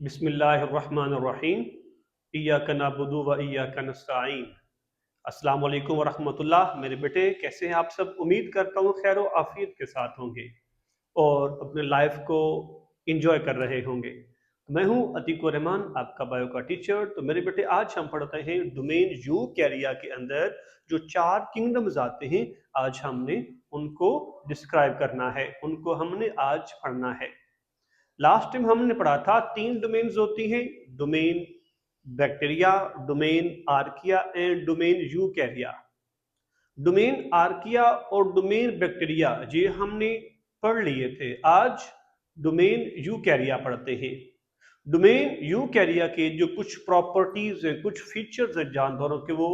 बिस्मिल्लाहिर्रहमानिर्रहीम। इय्याका नअबुदु व इय्याका नस्तईन। अस्सलाम वालेकुम व रहमतुल्लाह। मेरे बेटे कैसे हैं आप सब? उम्मीद करता हूँ खैर व आफियत के साथ होंगे और अपने लाइफ को एंजॉय कर रहे होंगे। मैं हूँ अतीक रहमान, आपका बायो का टीचर। तो मेरे बेटे आज हम पढ़ते हैं डोमेन यूकैरिया के अंदर जो 4 किंगडम्स आते हैं, आज हमने उनको डिस्क्राइब करना है, उनको हमने आज पढ़ना है। लास्ट टाइम हमने पढ़ा था 3 डोमेन्स होती हैं, domain bacteria, domain archaea and domain यूकैरिया। Domain archaea और डोमेन बैक्टीरिया ये हमने पढ़ लिए थे। आज डोमेन यूकैरिया पढ़ते हैं। डोमेन यूकैरिया के जो कुछ प्रॉपर्टीज हैं, कुछ फीचर्स हैं जानवरों के, वो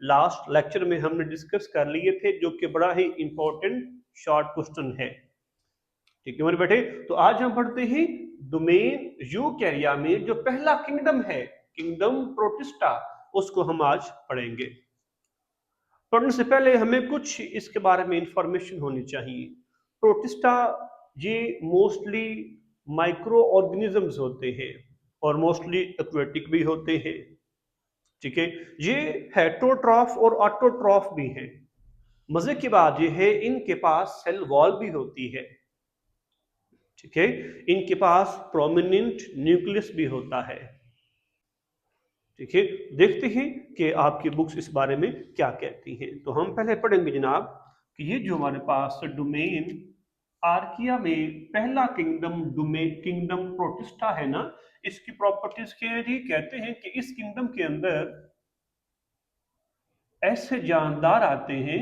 लास्ट लेक्चर में हमने डिस्कस कर लिए थे, जो कि बड़ा ही इंपॉर्टेंट शॉर्ट क्वेश्चन है। ठीक है मेरे बेटे, तो आज हम पढ़ते हैं डोमेन यूकैरिया में जो पहला किंगडम है, किंगडम प्रोटिस्टा, उसको हम आज पढ़ेंगे। पढ़ने से पहले हमें कुछ इसके बारे में इंफॉर्मेशन होनी चाहिए। प्रोटिस्टा ये मोस्टली माइक्रो ऑर्गेनिजम्स होते हैं और मोस्टली एक्वेटिक भी होते हैं। ठीक है, ये हेटरोट्रॉफ और ऑटोट्रॉफ भी हैं। मजे की बात ये है इनके पास सेल वॉल भी होती है। ठीक है, इनके पास प्रोमिनेंट न्यूक्लियस भी होता है। ठीक है, देखते हैं कि आपकी बुक्स इस बारे में क्या कहती हैं। तो हम पहले पढ़ेंगे जनाब कि ये जो हमारे पास डोमेन आर्किया में पहला किंगडम डोमेन किंगडम प्रोटिस्टा है ना, इसकी प्रॉपर्टीज क्या है जी? कहते हैं कि इस किंगडम के अंदर ऐसे जानदार आते हैं,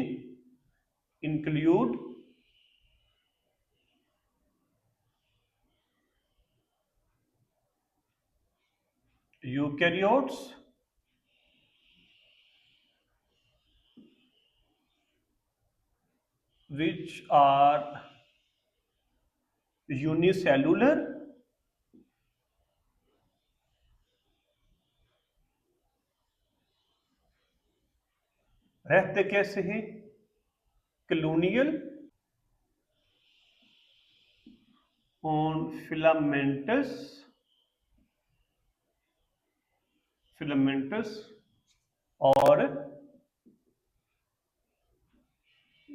include eukaryotes, which are unicellular रहते कैसे हैं? कलोनियल ऑन फिलामेंटस और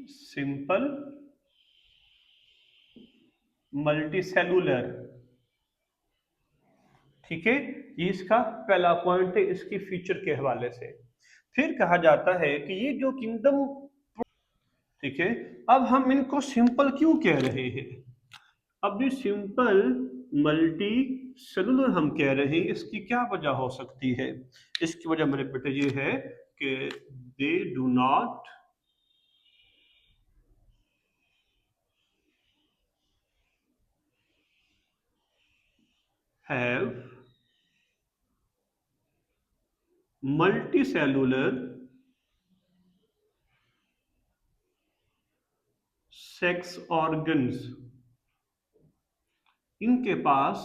सिंपल मल्टीसेलुलर। ठीक है, ये इसका पहला पॉइंट है इसकी फीचर के हवाले से। फिर कहा जाता है कि ये जो किंगडम, ठीक है, अब हम इनको सिंपल क्यों कह रहे हैं? अब ये सिंपल मल्टी सेलुलर हम कह रहे हैं, इसकी क्या वजह हो सकती है? इसकी वजह मेरे बेटे ये है कि दे do not have multi cellular sex organs. इनके पास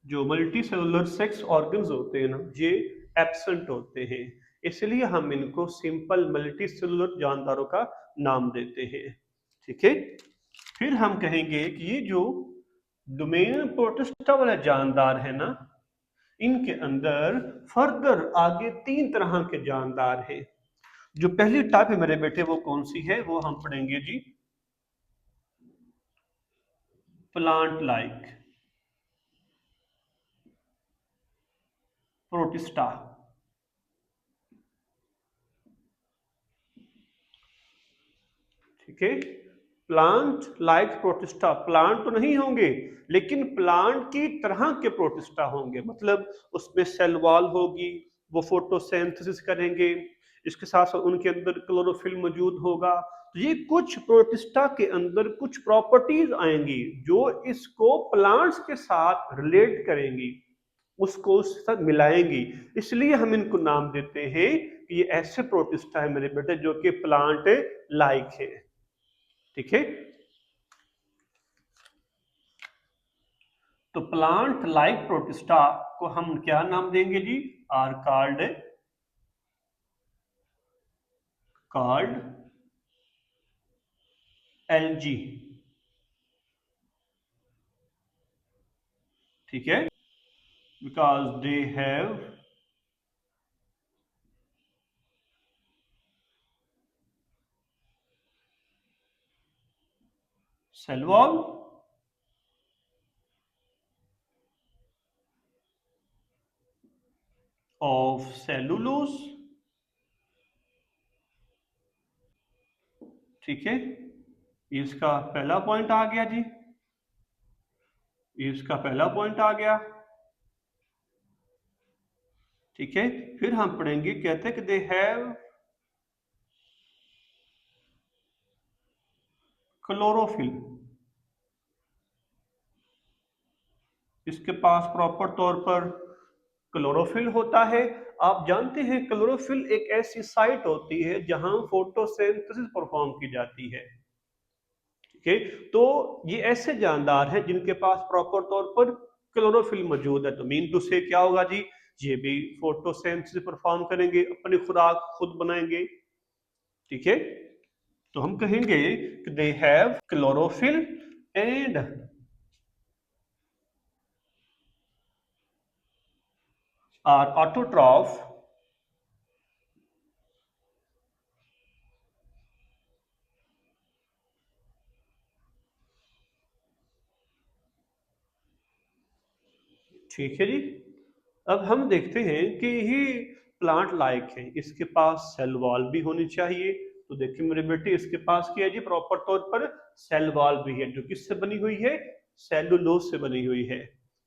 जो मल्टी सेलुलर सेक्स ऑर्गन्स होते हैं ना, ये एब्सेंट होते हैं, इसलिए हम इनको सिंपल मल्टी सेलुलर जानदारों का नाम देते हैं। ठीक है, फिर हम कहेंगे कि ये जो डोमेन प्रोटिस्टा वाले जानदार है ना, इनके अंदर फर्दर आगे 3 तरह के जानदार हैं। जो पहली टाइप है मेरे बेटे वो कौन सी है? वो हम पढ़ेंगे जी प्लांट लाइक प्रोटिस्टा। ठीक है, प्लांट लाइक प्रोटिस्टा, प्लांट तो नहीं होंगे लेकिन प्लांट की तरह के प्रोटिस्टा होंगे, मतलब उसमें सेल वॉल होगी, वो फोटोसिंथेसिस करेंगे, इसके साथ साथ उनके अंदर क्लोरोफिल मौजूद होगा। तो ये कुछ प्रोटिस्टा के अंदर कुछ प्रॉपर्टीज आएंगी जो इसको प्लांट्स के साथ रिलेट करेंगी, उसको उसके साथ मिलाएंगी, इसलिए हम इनको नाम देते हैं कि ये ऐसे प्रोटिस्टा है मेरे बेटे जो कि प्लांट लाइक है। ठीक है, तो प्लांट लाइक प्रोटिस्टा को हम क्या नाम देंगे जी? Are called LG. ठीक है, because they have cell wall of cellulose। ठीक है, ये इसका पहला पॉइंट आ गया जी, ये इसका पहला पॉइंट आ गया। ठीक है, फिर हम पढ़ेंगे, कहते हैं कि दे हैव क्लोरोफिल। इसके पास प्रॉपर तौर पर क्लोरोफिल होता है। आप जानते हैं क्लोरोफिल एक ऐसी साइट होती है जहां फोटोसिंथेसिस परफॉर्म की जाती है। ठीक है, तो ये ऐसे जानदार हैं जिनके पास प्रॉपर तौर पर क्लोरोफिल मौजूद है। तो मीन टू से क्या होगा जी, ये भी फोटोसिंथेसिस परफॉर्म करेंगे, अपनी खुराक खुद बनाएंगे। ठीक है, तो हम कहेंगे कि they have chlorophyll and are autotroph ठीक है जी। अब हम देखते हैं कि ये प्लांट लाइक है, इसके पास सेल वॉल भी होनी चाहिए। तो देखिए मेरे बेटे, इसके पास क्या है जी, प्रॉपर तौर पर सेल वॉल भी है, जो किससे बनी हुई है, सेलुलोज से बनी हुई है।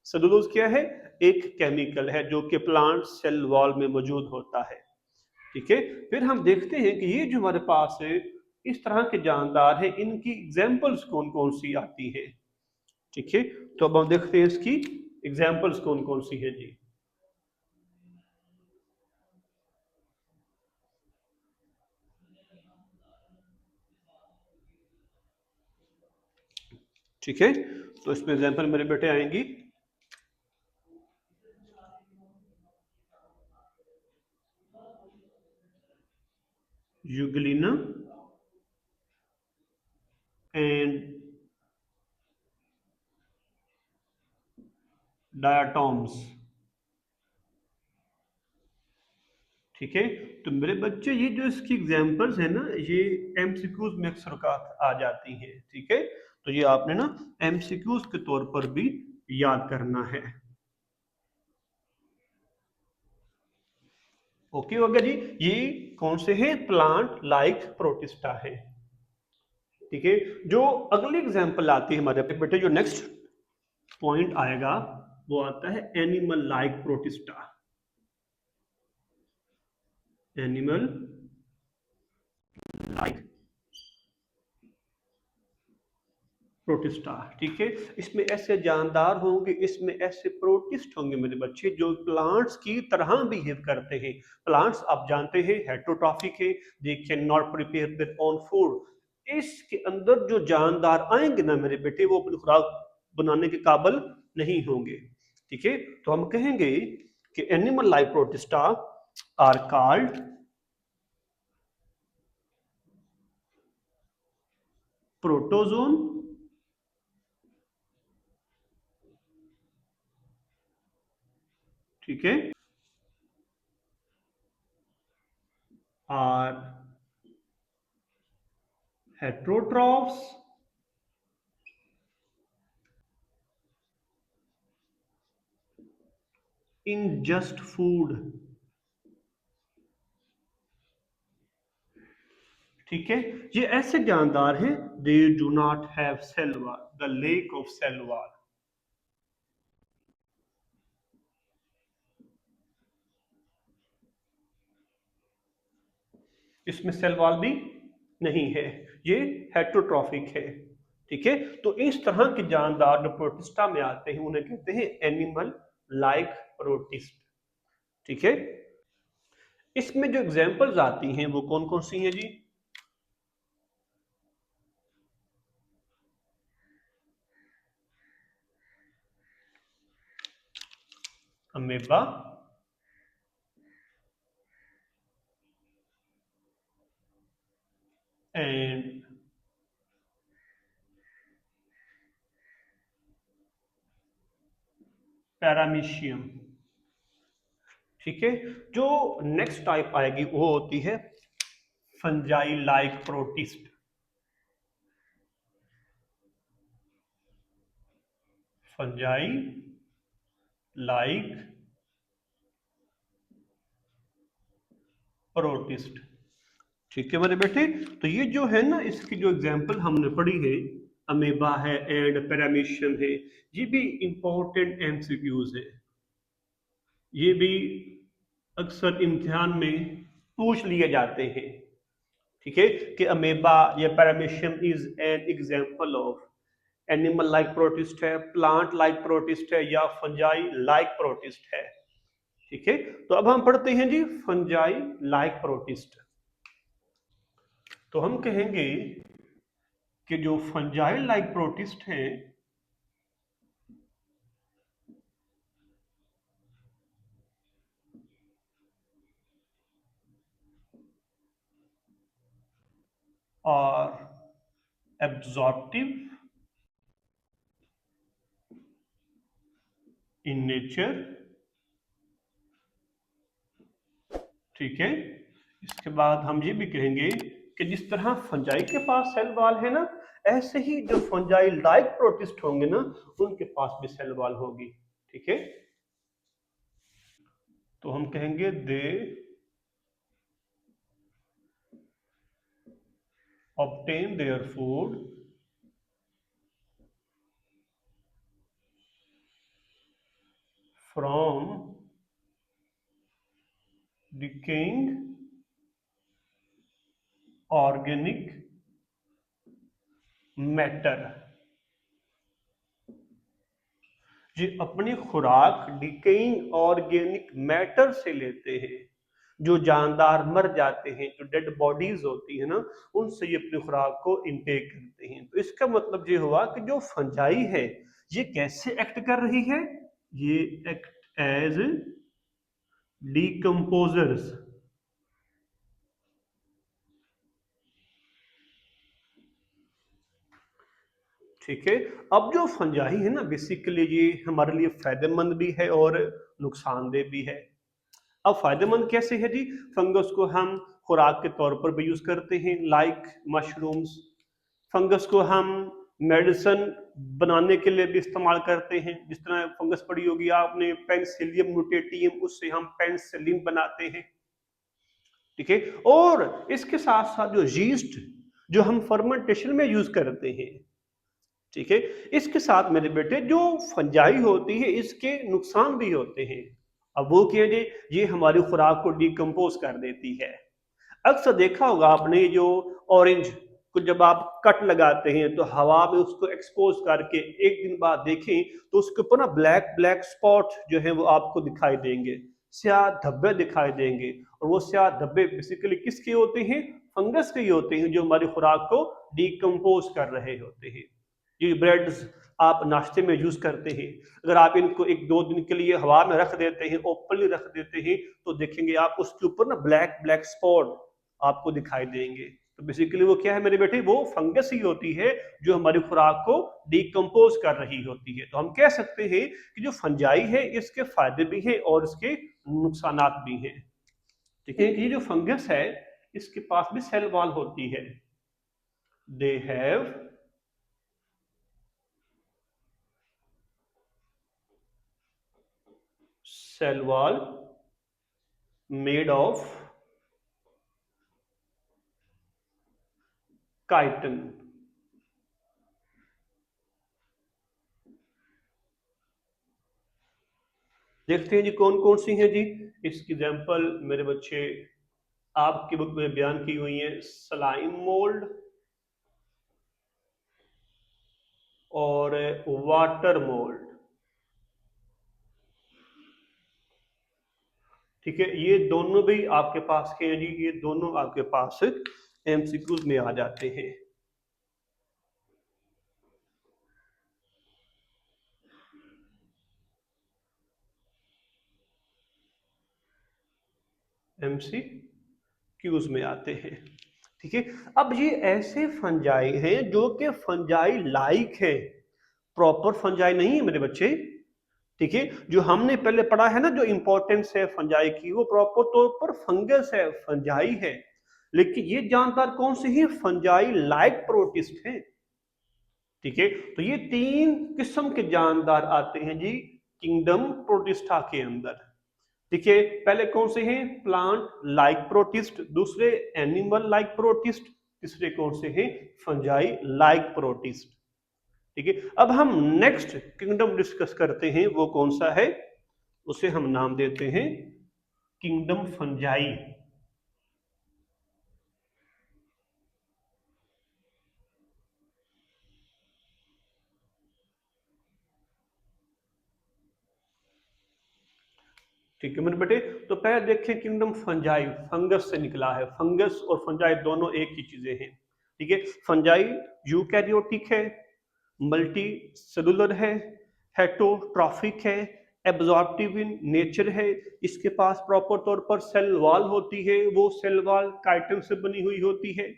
सेलुलोज क्या है, एक केमिकल है जो कि प्लांट सेल वॉल में मौजूद होता है। ठीक है, फिर हम देखते हैं कि ये जो हमारे पास है इस तरह के जानदार है, इनकी एग्जाम्पल्स कौन कौन सी आती है। ठीक है, तो अब हम देखते हैं इसकी एग्जाम्पल्स कौन कौन सी है जी। ठीक है, तो इसमें एग्जाम्पल मेरे बेटे आएंगी, यूग्लिना एंड डायाटॉम्स। ठीक है, तो मेरे बच्चे ये जो इसकी एग्जाम्पल्स है ना, ये एमसीक्यूज में अक्सर का आ जाती हैं। ठीक है, तो ये आपने ना एमसीक्यूज के तौर पर भी याद करना है। ओके हो गया जी। ये कौन से हैं, प्लांट लाइक प्रोटिस्टा है। ठीक है, जो अगली एग्जाम्पल आती है हमारे बेटे, जो नेक्स्ट पॉइंट आएगा वो आता है animal like protista. Animal like protista. ठीक है, इसमें ऐसे जानदार होंगे, इसमें ऐसे प्रोटिस्ट होंगे मेरे बच्चे, जो प्लांट्स की तरह बिहेव करते हैं। प्लांट्स आप जानते हैं हेटरोट्रॉफिक है, they can not prepare their own food. इसके अंदर जो जानदार आएंगे ना मेरे बेटे, वो अपनी खुराक बनाने के काबिल नहीं होंगे। ठीक है, तो हम कहेंगे कि animal like protista are called protozoan. ठीक है, are heterotrophs ingest food. ठीक है, ये ऐसे जानदार हैं, they do not have cell wall, the lack of cell wall. इसमें सेल वॉल भी नहीं है, ये हेट्रोट्रॉफिक है। ठीक है, तो इस तरह के जानदार जो प्रोटिस्टा में आते हैं उन्हें कहते हैं एनिमल लाइक प्रोटिस्ट। ठीक है, इसमें जो एग्जांपल्स आती हैं वो कौन कौन सी हैं जी। Amoeba, and paramecium. ठीक है। जो नेक्स्ट टाइप आएगी वो होती है fungi like protist. Fungi like protist. ठीक है मेरे बेटे। तो ये जो है ना, इसकी जो एग्जांपल हमने पढ़ी है, अमेबा है एंड पैरामीशियम है, ये भी इंपॉर्टेंट एमसीक्यूज है। ये भी अक्सर इम्तिहान में पूछ लिए जाते हैं। ठीक है, कि अमेबा या paramecium is an example of animal like protist है, प्लांट लाइक प्रोटिस्ट है, या फंजाई लाइक प्रोटिस्ट है। ठीक है, तो अब हम पढ़ते हैं जी फंजाई लाइक प्रोटिस्ट। तो हम कहेंगे कि जो फंजाई लाइक प्रोटिस्ट हैं और एब्जॉर्प्टिव इन नेचर। ठीक है, इसके बाद हम ये भी कहेंगे कि जिस तरह फंजाई के पास सेल वॉल है ना, ऐसे ही जो फंजाई लाइक प्रोटिस्ट होंगे ना, उनके पास भी सेल वॉल होगी। ठीक है, तो हम कहेंगे दे obtain their food from decaying organic matter। जी अपनी खुराक डिकेइंग ऑर्गेनिक मैटर से लेते हैं। जो जानदार मर जाते हैं, जो डेड बॉडीज होती है ना, उनसे ये अपनी खुराक को इनटेक करते हैं। तो इसका मतलब ये हुआ कि जो फंजाई है ये कैसे एक्ट कर रही है, ये एक्ट एज डीकम्पोजर्स। ठीक है, अब जो फंजाई है ना, बेसिकली ये हमारे लिए फायदेमंद भी है और नुकसानदेह भी है। अब फायदेमंद कैसे है जी? फंगस को हम खुराक के तौर पर भी यूज करते हैं, लाइक मशरूम्स। फंगस को हम मेडिसिन बनाने के लिए भी इस्तेमाल करते हैं। जिस तरह फंगस पड़ी होगी आपने, पेनिसिलियम न्यूटेटियम, उससे हम पेनिसिलिन बनाते हैं। ठीक है, और इसके साथ साथ जो यीस्ट जो हम फर्मेंटेशन में यूज करते हैं। ठीक है, इसके साथ मेरे बेटे जो फंजाई होती है इसके नुकसान भी होते हैं। अब वो क्या है, ये हमारी खुराक को डिकम्पोज कर देती है। अक्सर देखा होगा आपने, जो ऑरेंज को जब आप कट लगाते हैं तो हवा में उसको एक्सपोज करके एक दिन बाद देखें तो उसके ऊपर ना ब्लैक ब्लैक स्पॉट जो है वो आपको दिखाई देंगे, स्याह धब्बे दिखाई देंगे। और वो स्याह धब्बे बेसिकली किसके होते हैं? फंगस के ही होते हैं, जो हमारी खुराक को डिकम्पोज कर रहे होते हैं। ये ब्रेड्स आप नाश्ते में यूज करते हैं, अगर आप इनको एक दो दिन के लिए हवा में रख देते हैं, ओपनली रख देते हैं, तो देखेंगे आप उसके ऊपर ना ब्लैक ब्लैक स्पॉट आपको दिखाई देंगे। तो बेसिकली वो क्या है मेरे बेटे? वो फंगस ही होती है जो हमारी खुराक को डिकम्पोज कर रही होती है। तो हम कह सकते हैं कि जो फंजाई है इसके फायदे भी हैं और इसके नुकसान भी हैं। ठीक है, ये जो फंगस है इसके पास भी सेल वॉल होती है। They have cell wall made of chitin। देखते हैं जी कौन कौन सी हैं जी। इसकी एग्जांपल मेरे बच्चे आपकी बुक में बयान की हुई है, सलाइम मोल्ड और वाटर मोल्ड। ठीक है, ये दोनों भी आपके पास के हैं जी, ये दोनों आपके पास एमसीक्यूज में आ जाते हैं। एमसीक्यूज में आते हैं। ठीक है, अब ये ऐसे फंजाई हैं जो कि फंजाई लाइक है, प्रॉपर फंजाई नहीं है मेरे बच्चे। ठीक है, जो हमने पहले पढ़ा है ना, जो इंपॉर्टेंस है फंजाई की, वो प्रॉपर तौर पर फंगस है, फंजाई है। लेकिन ये जानदार कौन से हैं? फंजाई लाइक प्रोटिस्ट हैं। ठीक है, तो ये तीन किस्म के जानदार आते हैं जी किंगडम प्रोटिस्टा के अंदर। ठीक है, पहले कौन से हैं? प्लांट लाइक प्रोटिस्ट, दूसरे एनिमल लाइक प्रोटिस्ट, तीसरे कौन से हैं? Fungi like protist. ठीक है, अब हम नेक्स्ट किंगडम डिस्कस करते हैं, वो कौन सा है? उसे हम नाम देते हैं किंगडम फंजाई। ठीक है मेरे बेटे, तो पहले देखें किंगडम फंजाई, फंगस से निकला है। फंगस और फंजाई दोनों एक ही चीजें हैं। ठीक है, फंजाई यूकैरियोटिक है, मल्टी सेलुलर है, हेटरोट्रॉफिक है, एब्जॉर्प्टिव इन नेचर है। इसके पास प्रॉपर तौर पर सेल वॉल होती है, वो सेल वॉल काइटिन से बनी हुई होती है।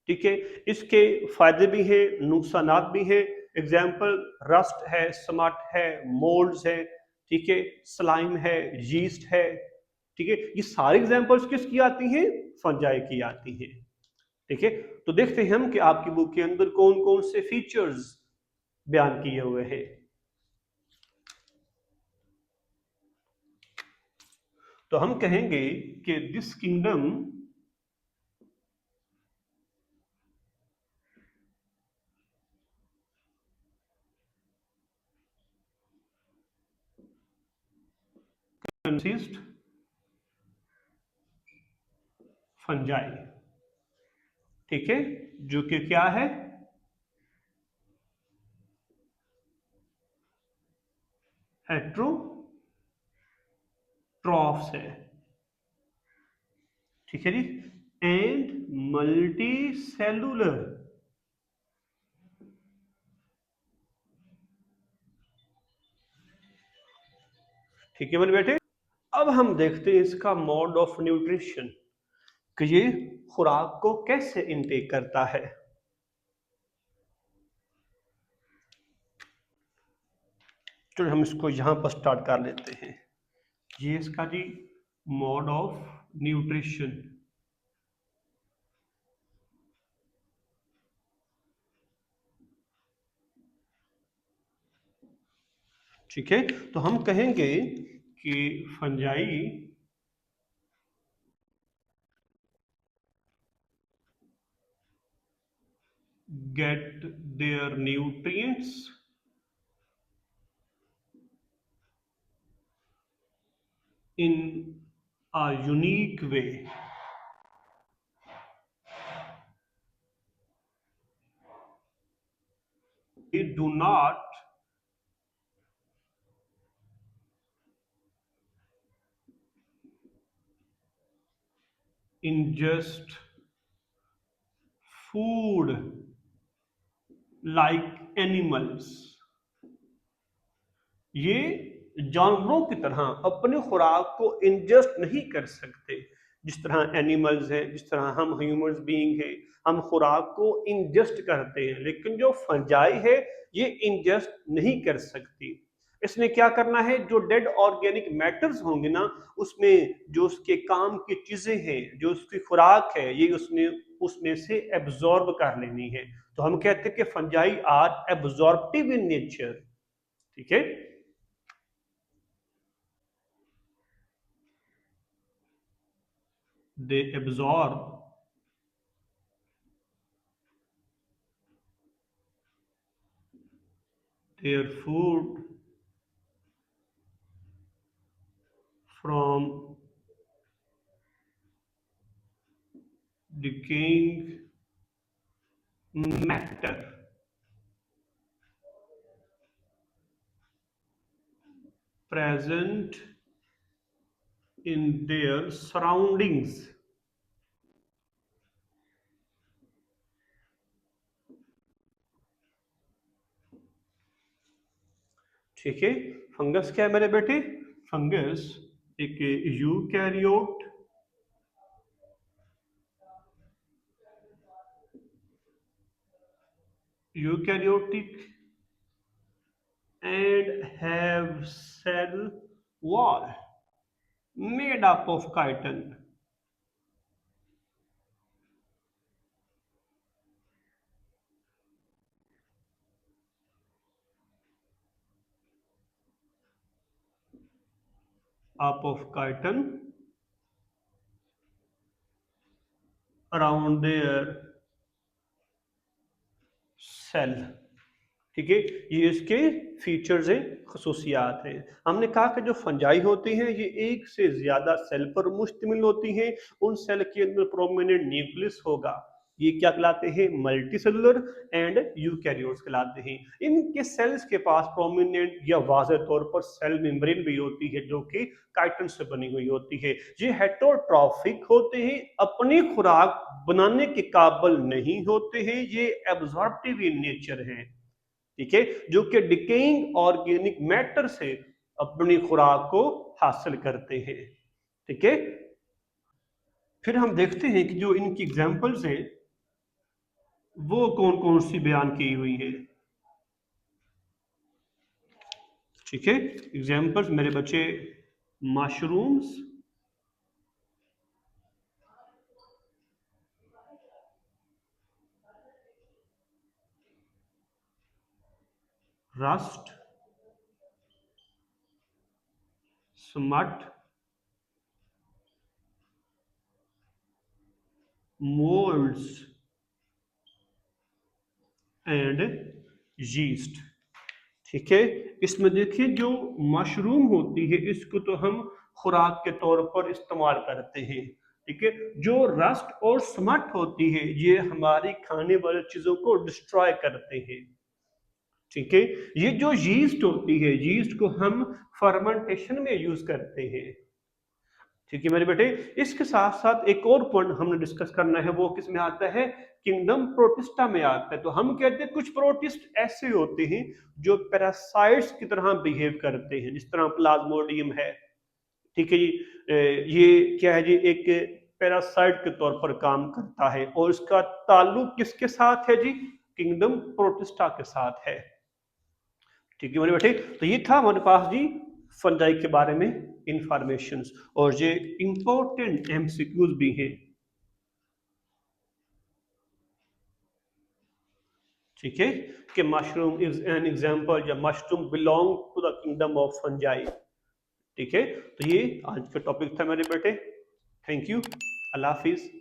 ठीक है, इसके फायदे भी हैं, नुकसानात भी हैं। एग्जाम्पल रस्ट है, स्मट है, मोल्ड्स है, ठीक है, स्लाइम है, यीस्ट है। ठीक है, ये सारी एग्जाम्पल्स किसकी आती हैं? फंजाई की आती हैं। ठीक है, तो देखते हैं हम कि आपकी बुक के अंदर कौन कौन से फीचर्स बयान किए हुए हैं। तो हम कहेंगे कि दिस किंगडम कंसिस्ट फंजाई। ठीक है, जो कि क्या है? हेट्रोट्रॉफ्स है। ठीक है जी, एंड मल्टी सेलुलर। ठीक है मेरे बेटे, अब हम देखते हैं इसका मोड ऑफ न्यूट्रिशन, कि ये खुराक को कैसे इनटेक करता है। तो हम इसको यहां पर स्टार्ट कर लेते हैं। ये इसका जी मोड ऑफ न्यूट्रिशन। ठीक है, तो हम कहेंगे कि fungi get their nutrients in a unique way. They do not ingest food like animals. ये जानवरों की तरह अपने खुराक को इंजेस्ट नहीं कर सकते, जिस तरह एनिमल्स हैं, जिस तरह हम ह्यूमन बीइंग हैं, हम खुराक को इंजेस्ट करते हैं। लेकिन जो फंजाई है, ये इंजेस्ट नहीं कर सकती। इसने क्या करना है? जो डेड ऑर्गेनिक मैटर्स होंगे ना, उसमें जो उसके काम की चीजें हैं, जो उसकी खुराक है, ये उसने उसमें से एब्जॉर्ब कर लेनी है। तो हम कहते हैं कि fungi are absorptive in nature. ठीक है, they absorb their food from decaying matter present in their surroundings. ठीक है, फंगस क्या है मेरे बेटे? फंगस एक eukaryote eukaryotic and have cell wall made up of chitin. Up of chitin around their cell. ठीक है, ये इसके फीचर्स हैं, खसूसियात हैं। हमने कहा कि जो फंजाई होती हैं ये एक से ज्यादा सेल पर मुश्तमिल होती हैं। उन सेल के अंदर प्रोमिनेंट न्यूक्लियस होगा। ये क्या कहलाते हैं? मल्टी सेलुलर एंड यूकैरियोट्स कहलाते हैं। इनके सेल्स के पास प्रोमिनेंट या वाज़ेह तौर पर सेल मेम्ब्रेन भी होती है जो कि काइटिन से बनी हुई होती है। ये हेटरोट्रॉफिक होते हैं, अपनी खुराक बनाने के काबिल नहीं होते हैं, ये एब्जॉर्प्टिव इन नेचर हैं। ठीक है, जो कि डिकेइंग ऑर्गेनिक मैटर से अपनी खुराक को हासिल करते हैं। ठीक है, फिर हम देखते हैं कि जो इनकी एग्जांपल्स हैं वो कौन कौन सी बयान की हुई है। ठीक है, एग्जांपल्स मेरे बच्चे, mushrooms, rust, smut, moulds and yeast. ठीक है, इसमें देखिए जो मशरूम होती है इसको तो हम खुराक के तौर पर इस्तेमाल करते हैं। ठीक है, जो रस्ट और स्मट होती है ये हमारी खाने वाली चीजों को डिस्ट्रॉय करते हैं। ठीक है, ये जो यीस्ट होती है, यीस्ट को हम फर्मेंटेशन में यूज करते हैं। ठीक है मेरे बेटे, इसके साथ साथ एक और पॉइंट हमने डिस्कस करना है, वो किस में आता है? किंगडम प्रोटिस्टा में आता है। तो हम कहते हैं कुछ प्रोटिस्ट ऐसे होते हैं जो पैरासाइट्स की तरह बिहेव करते हैं, जिस तरह प्लाज्मोडियम है। ठीक है जी, ये क्या है जी? एक पैरासाइट के तौर पर काम करता है और इसका ताल्लुक किसके साथ है जी? किंगडम प्रोटिस्टा के साथ है। ठीक है मेरे बेटे, तो ये था हमारे पास जी फंजाई के बारे में इंफॉर्मेशंस, और ये इंपॉर्टेंट एमसीक्यूज भी हैं। ठीक है, कि मशरूम इज एन एग्जांपल या mushroom belong to the kingdom of fungi. ठीक है, तो ये आज का टॉपिक था मेरे बेटे। Thank you, Allah Hafiz.